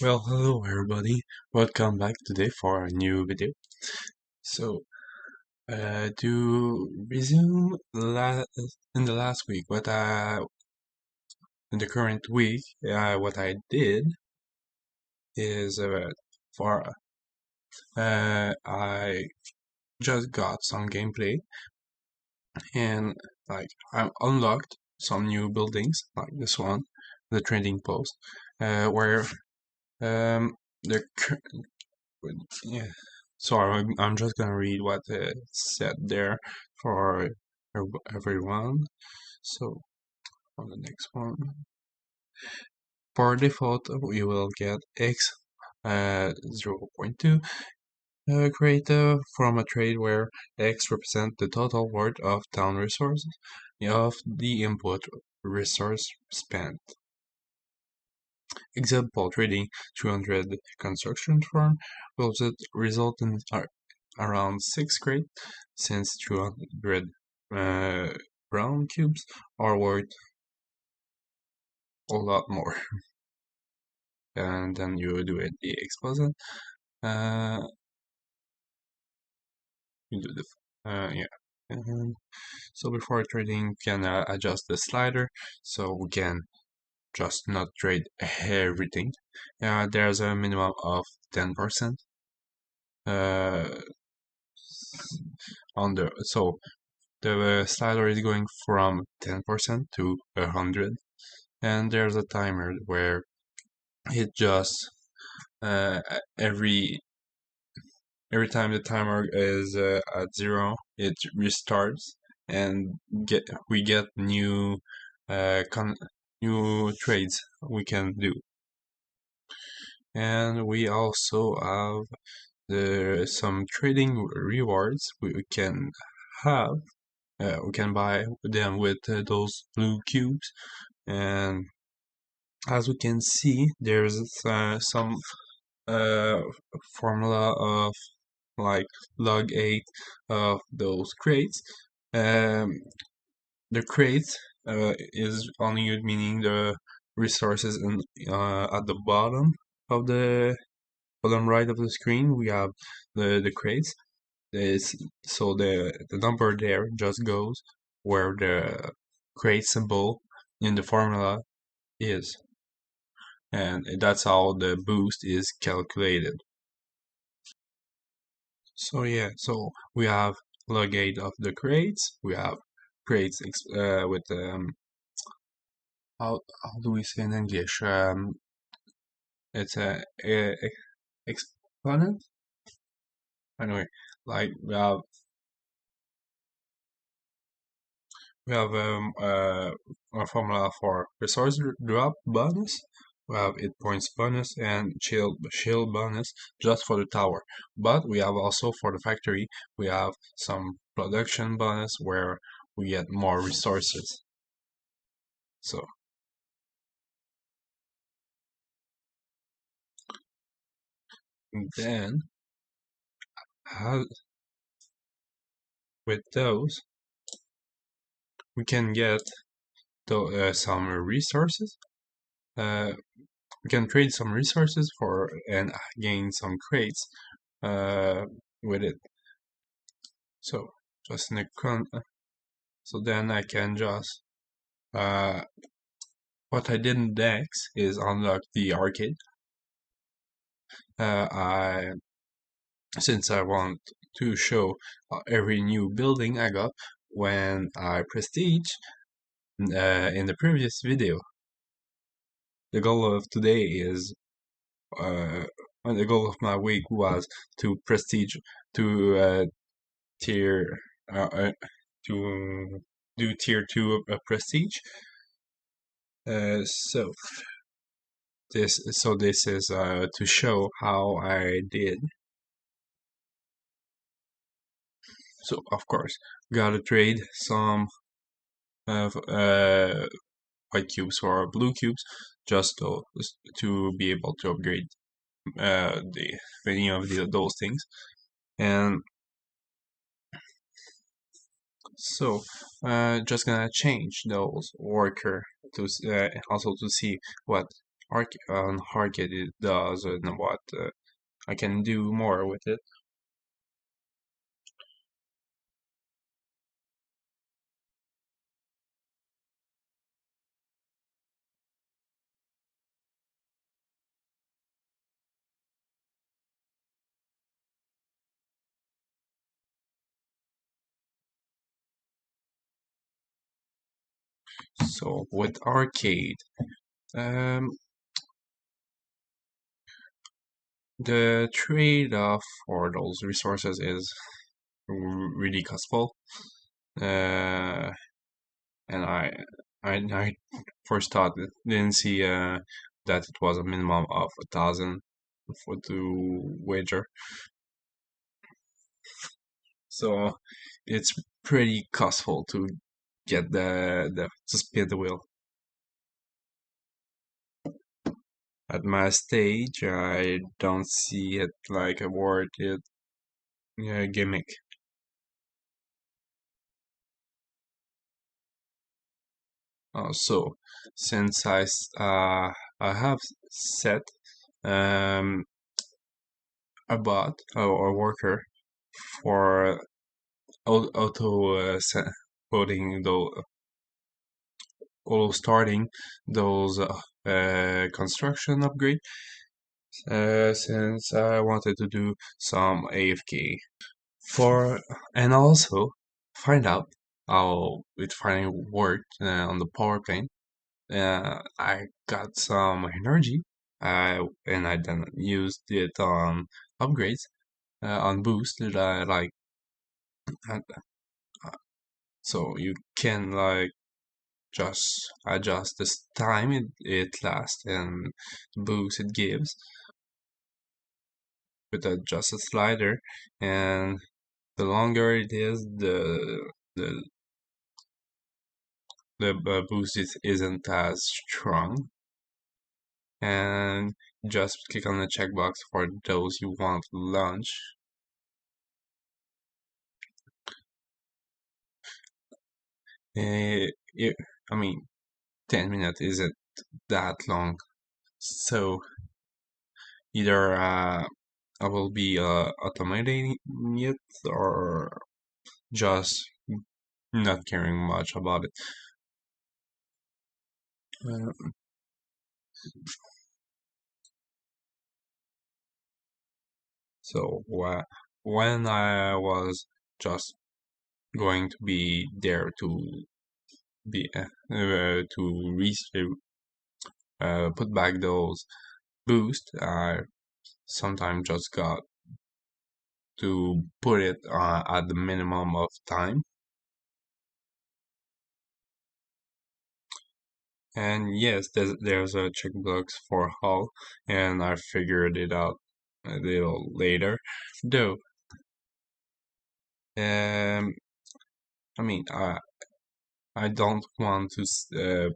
Well, hello everybody. Welcome back today for a new video. So, to resume in the last week, in the current week, what I did is for I just got some gameplay and I unlocked some new buildings like this one, the trading post, where the yeah. So I'm just gonna read what it said there for everyone. So on the next one, for default, we will get x 0.2 created from a trade where x represents the total worth of town resources of the input resource spent. Example, trading 200 construction farm will result in around 6 crate, since 200 brown cubes are worth a lot more. And then you do it the exposite. Uh, you do the yeah. And so before trading, we can adjust the slider so we can just not trade everything. There's a minimum of 10%. On the so the slider is going from 10% to 100, and there's a timer where it just uh, every every time the timer is at 0, it restarts and we get new trades we can do. And we also have some trading rewards we can have. We can buy them with those blue cubes, and as we can see, there's some uh, formula of like log 8 of those crates. Um, the crate is only meaning the resources at the bottom of the bottom right of the screen. We have the crates. It's, so the number there just goes where the crate symbol in the formula is, and that's how the boost is calculated. So yeah, so we have log 8 of the crates. We have crates with how do we say in English? It's a exponent. Anyway, like we have a formula for resource drop bonus. We have 8 points bonus and shield bonus just for the tower. But we have also for the factory, we have some production bonus where we get more resources. So then, how, with those, we can get some resources. Uh, we can trade some resources for and gain some crates with it. So just in a so then I can just what I did in Dex is unlock the arcade. I Since I want to show every new building I got when I prestige in the previous video. The goal of today is the goal of my week was to prestige to tier to do tier 2 prestige. So this is to show how I did. So of course, gotta trade some white cubes for blue cubes just to be able to upgrade the any of those things. And so just gonna change those worker to also to see what on arcade it does and what I can do more with it. So with arcade, um, the trade-off for those resources is really costful. Uh, and I first thought didn't see that it was a minimum of 1,000 for to wager. So it's pretty costful to get the to spin the wheel. At my stage, I don't see it like a worth it gimmick. So since I have set um, a bot or worker for auto coding auto starting those construction upgrade since I wanted to do some AFK for and also find out how it finally worked on the power plant. I got some energy, and I then used it on upgrades, on boost, like uh, so you can like just adjust this time it lasts and boost it gives with a just a slider, and the longer it is, the the boost isn't as strong, and just click on the checkbox for those you want to launch. It, I mean, 10 minutes isn't that long, so either I will be automating it or just not caring much about it. Uh, so when I was just going to be there to be to put back those boosts, I sometimes just got to put it at the minimum of time. And yes, there's a checkbox for hull, and I figured it out a little later. Though, um, I mean, I don't want to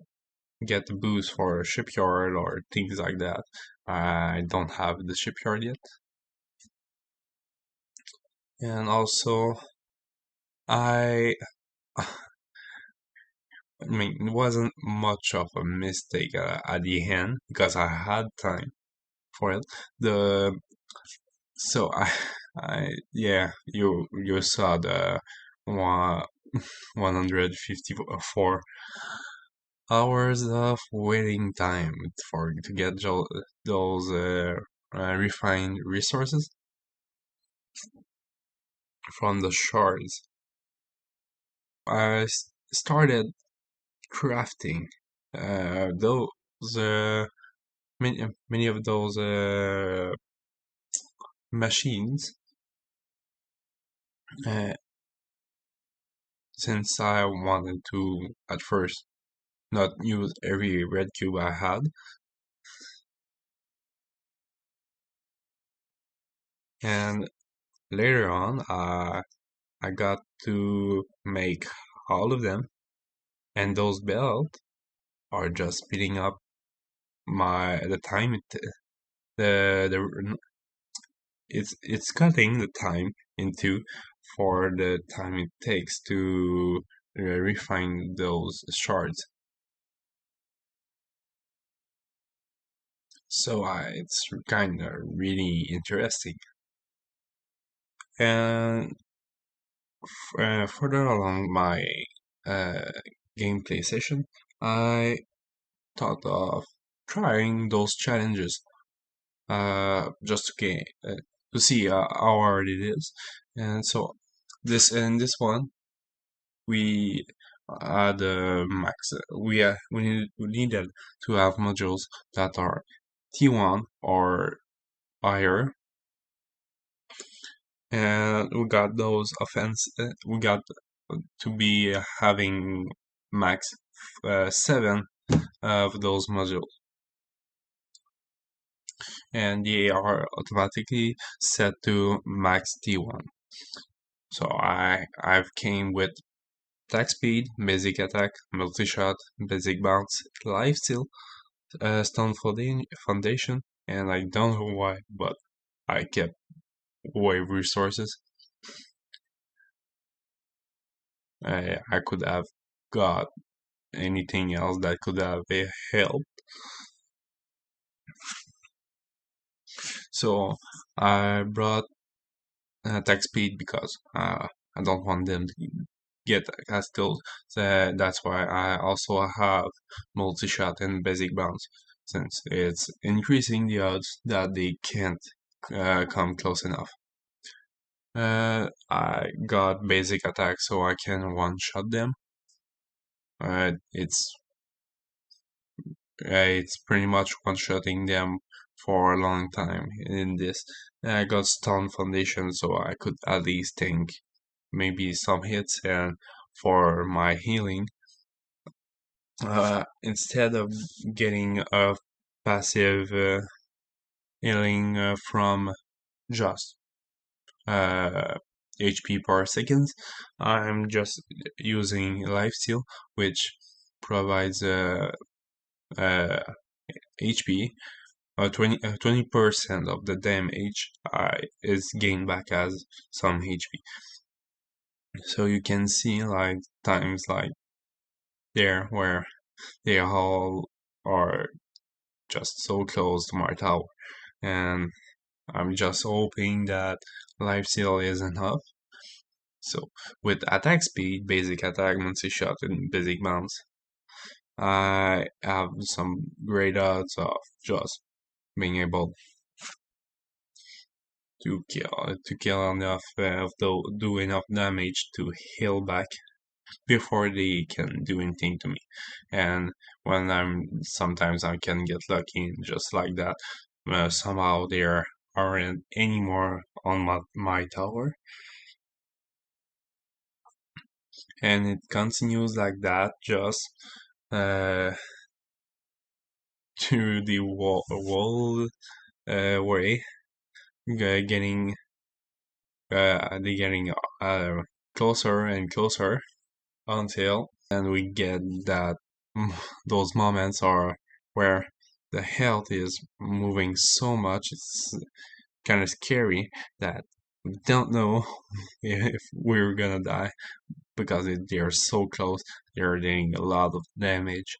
get the boost for a shipyard or things like that. I don't have the shipyard yet, and also I, I mean, it wasn't much of a mistake at the end because I had time for it. The So yeah, you saw the one 154 hours of waiting time for to get those refined resources from the shards. I started crafting those many of those machines uh, since I wanted to at first not use every red cube I had, and later on I got to make all of them, and those belts are just speeding up the time the it's cutting the time into for the time it takes to refine those shards. So it's kind of really interesting. And further along my uh, gameplay session, I thought of trying those challenges just to see how hard it is. And so this one we had max we needed to have modules that are T1 or higher, and we got those we got to be having max 7 of those modules, and they are automatically set to max T1. So I've came with attack speed, basic attack, multi-shot, basic bounce, lifesteal, stone foundation, and I don't know why, but I kept wave resources. I could have got anything else that could have helped. So I brought attack speed because I don't want them to get as close. So that's why I also have multi-shot and basic bounce, since it's increasing the odds that they can't come close enough. I got basic attack so I can one-shot them. Uh, it's it's pretty much one-shotting them for a long time in this. I got stun foundation so I could at least tank maybe some hits, and for my healing, instead of getting a passive healing from just uh, HP per seconds, I'm just using lifesteal, which provides HP. 20% of the damage is gained back as some HP. So you can see like times like there where they all are just so close to my tower, and I'm just hoping that life steal is enough. So with attack speed, basic attack, multi-shot, and basic bounce, I have some great odds of just being able to kill enough do enough damage to heal back before they can do anything to me. And when sometimes I can get lucky just like that. Somehow there aren't any more on my tower, and it continues like that just uh, to the wall way, getting they getting uh, closer and closer until and we get that those moments are where the health is moving so much it's kind of scary that we don't know if we're gonna die because they're so close, they're doing a lot of damage,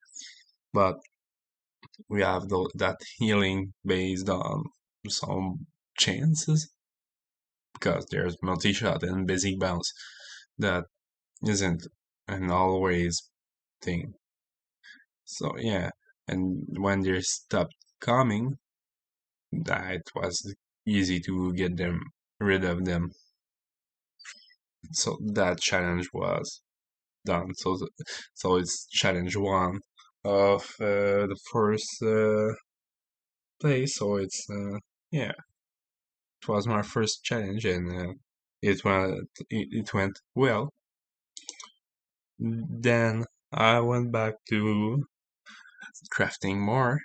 but we have that healing based on some chances because there's multi-shot and basic bounce that isn't an always thing. So yeah, and when they stopped coming, that was easy to get them rid of them. So that challenge was done. So it's challenge one of the first place. So it's yeah, it was my first challenge, and it went well. Then I went back to crafting more.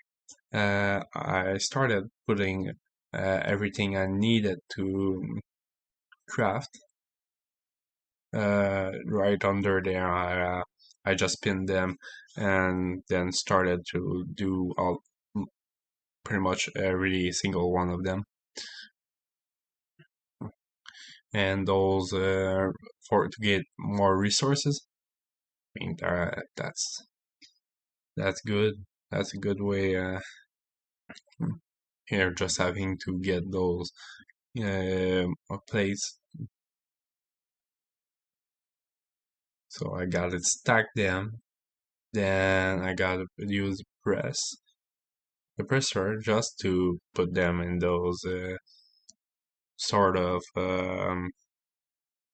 I started putting everything I needed to craft right under there. I just pinned them and then started to do pretty much every single one of them. And those for to get more resources. I mean that's good. That's a good way Here, just having to get those plates. So I gotta stack them. Then I gotta use the presser, just to put them in those sort of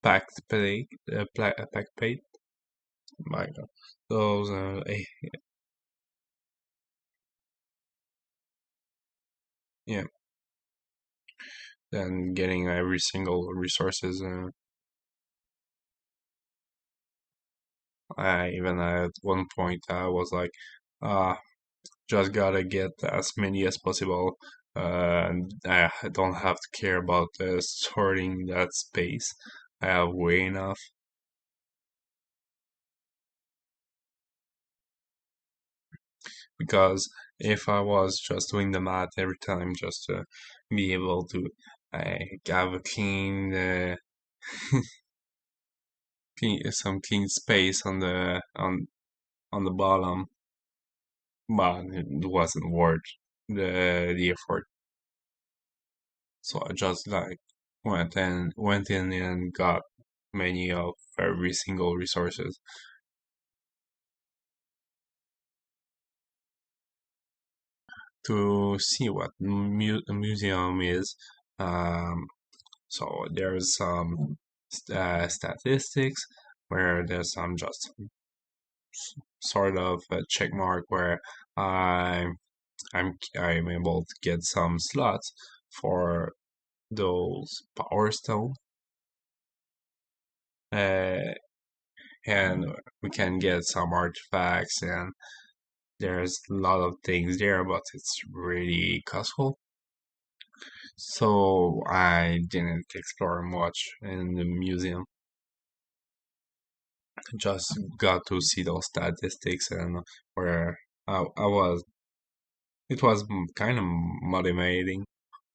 packed plate, packed plate. My God, those yeah. Then getting every single resources. I even at one point I was like, ah, just gotta get as many as possible. I don't have to care about sorting that space. I have way enough. Because if I was just doing the math every time just to be able to have a some clean space on the bottom, but it wasn't worth the effort. So I just like went in and got many of every single resources to see what a museum is. Um, so there's some statistics where there's some just sort of a check mark where I'm able to get some slots for those power stone, uh, and we can get some artifacts, and there's a lot of things there, but it's really costly. So I didn't explore much in the museum. Just got to see those statistics, and where I was, it was kind of motivating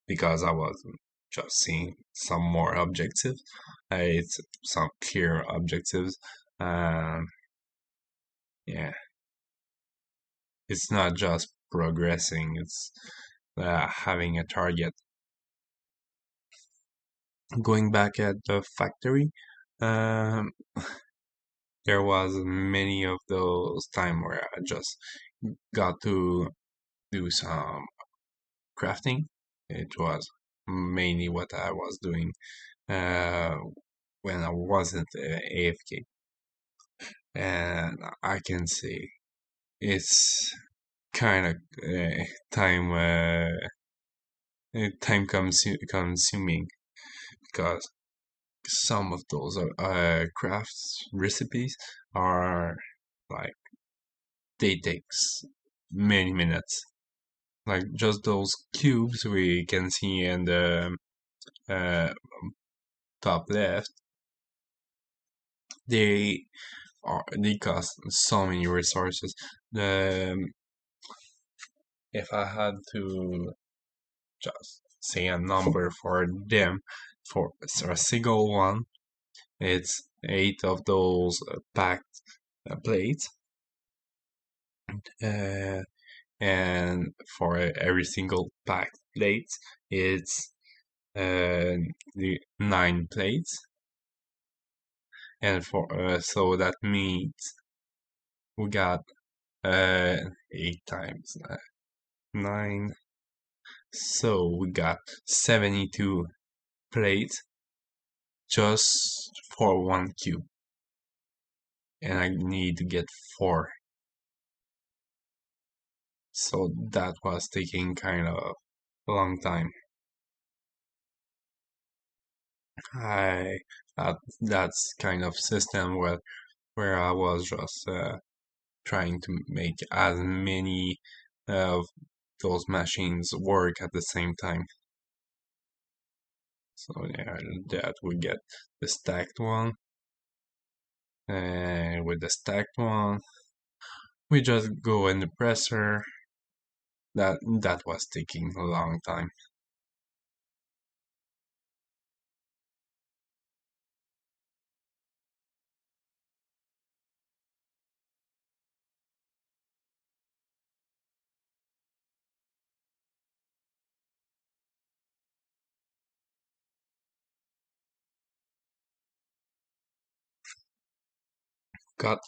because I was just seeing some more objectives. It's some clear objectives. Um, yeah, it's not just progressing, it's having a target. Going back at the factory, um, there was many of those time where I just got to do some crafting. It was mainly what I was doing uh, when I wasn't AFK, and I can say it's kind of time consuming because some of those crafts recipes are like they takes many minutes. Like just those cubes we can see in the uh, top left, they they cost so many resources. The if I had to just say a number for them, for a single one, it's 8 of those packed plates, uh, and for every single packed plate, it's the 9 plates, and for so that means we got uh 8 times 9, so we got 72 plates just for one cube, and I need to get 4. So that was taking kind of a long time. I that's kind of system where I was just trying to make as many of those machines work at the same time. So yeah, that we get the stacked one, and with the stacked one, we just go in the presser. That was taking a long time. Got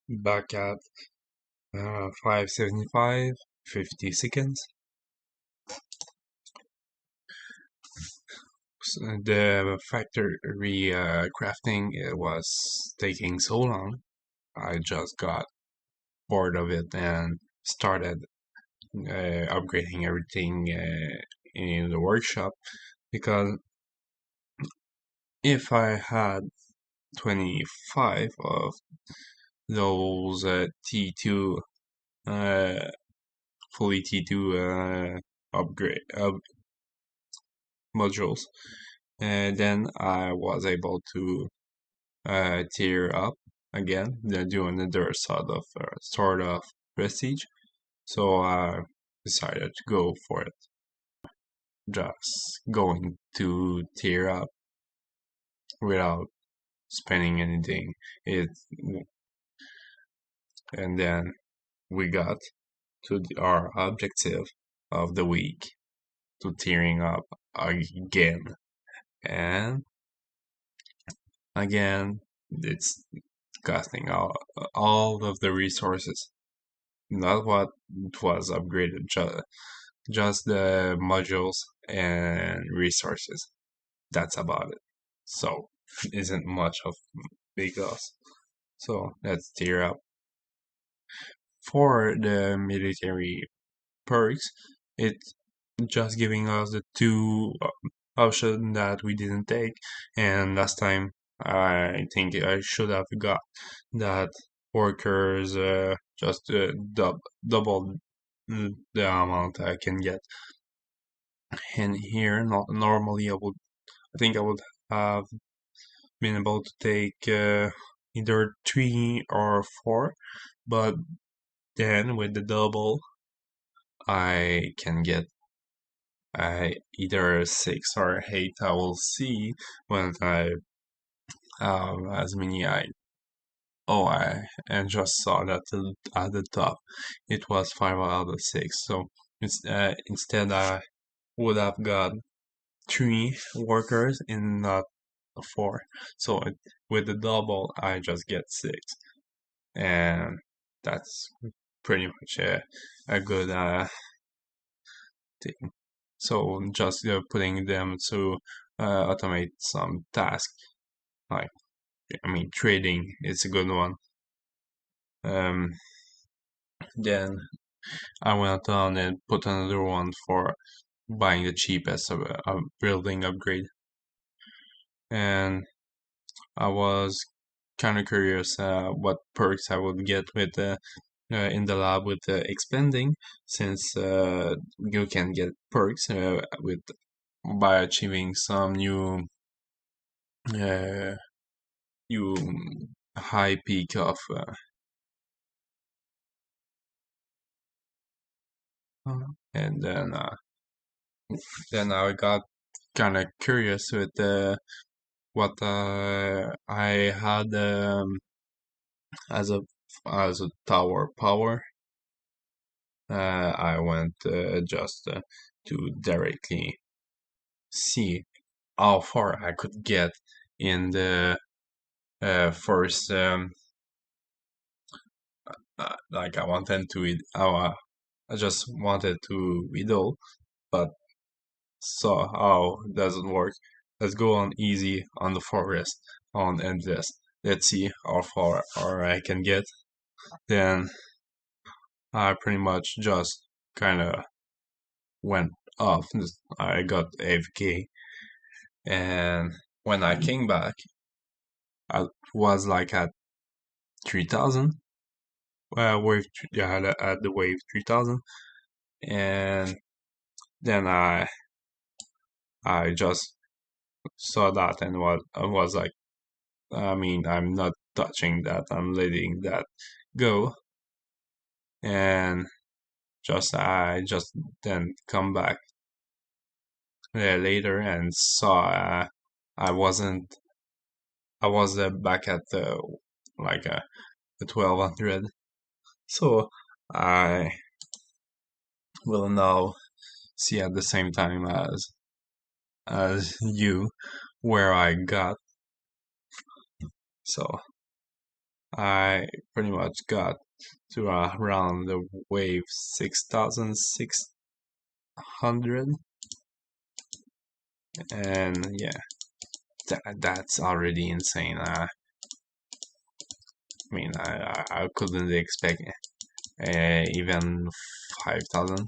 back at 575, 50 seconds. The factory crafting was taking so long. I just got bored of it and started upgrading everything in the workshop, because if I had 25 of those T2 uh, fully T2 upgrade modules, and then I was able to tier up again, then do another sort of prestige. So I decided to go for it. Just going to tier up without spending anything. It and then we got to our objective of the week, to tearing up again, and again it's costing all of the resources. Not what it was upgraded, just the modules and resources. That's about it. So isn't much of big loss. So let's tear up. For the military perks, it's just giving us the two option that we didn't take, and last time I think I should have got that workers just double the amount I can get. And here, normally I think I would have been able to take either 3 or 4, but then with the double, I can get either 6 or 8. I will see when I have as many I and just saw that at the top it was 5 out of 6. So instead I would have got 3 workers and not 4. So with the double, I just get 6, and that's pretty much a good thing. So just putting them to automate some tasks, like trading is a good one. Um, then I went on and put another one for buying the cheapest building upgrade, and I was kind of curious what perks I would get with in the lab with expanding, since you can get perks with by achieving some uh, new high peak of and then I got kind of curious with what I had as a tower power. I went just to directly see how far I could get in the first like I wanted to I just wanted to withdraw, but saw how it doesn't work. Let's go on easy on the forest on endless. Let's see how far or I can get. Then I pretty much just kind of went off. I got AFK, and when I came back, I was like at 3,000. Yeah, at the wave 3,000, and then I just saw that and I was like, I'm not touching that. I'm letting that go, and I just then come back later and saw I wasn't I was back at like the 1200. So I will now see at the same time as you where I got. So I pretty much got to around the wave 6,600, and yeah, that's already insane. I couldn't expect even 5,000.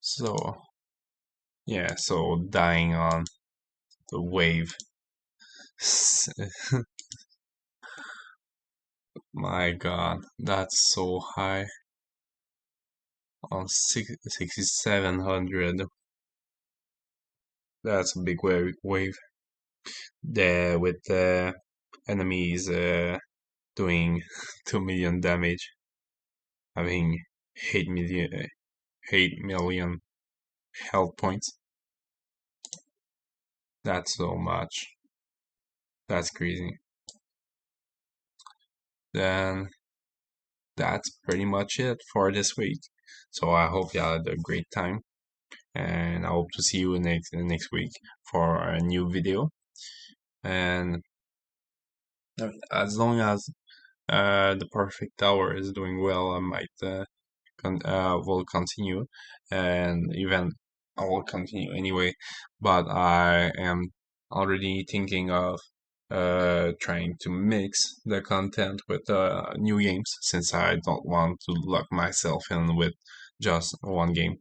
So yeah, so dying on the wave. My God, that's so high on 6,700. That's a big wave. There with the enemies doing 2 million damage, having 8 million health points. That's so much. That's crazy. Then that's pretty much it for this week. So I hope you had a great time, and I hope to see you next week for a new video. And as long as the perfect tower is doing well, I might will continue, and even I will continue anyway. But I am already thinking of trying to mix the content with new games, since I don't want to lock myself in with just one game.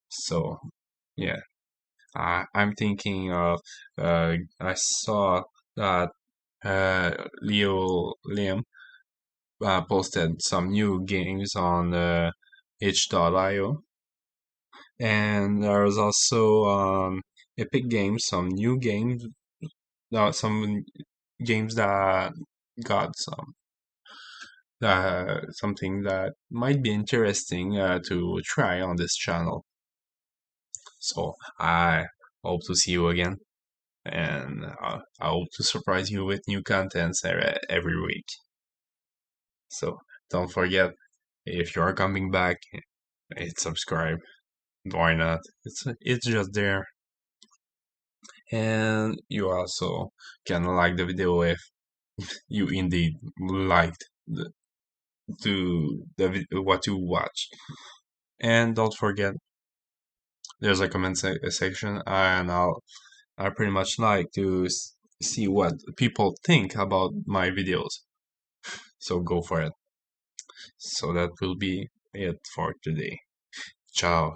So yeah, I'm thinking of I saw that Leo Liam posted some new games on itch.io, and there's also Epic Games, some new games, some games that got something that might be interesting to try on this channel. So I hope to see you again, and I hope to surprise you with new contents every week. So don't forget, if you are coming back, hit subscribe. Why not? It's just there. And you also can like the video if you indeed liked what you watch. And don't forget, there's a comment section, and I pretty much like to see what people think about my videos. So go for it. So that will be it for today. Ciao.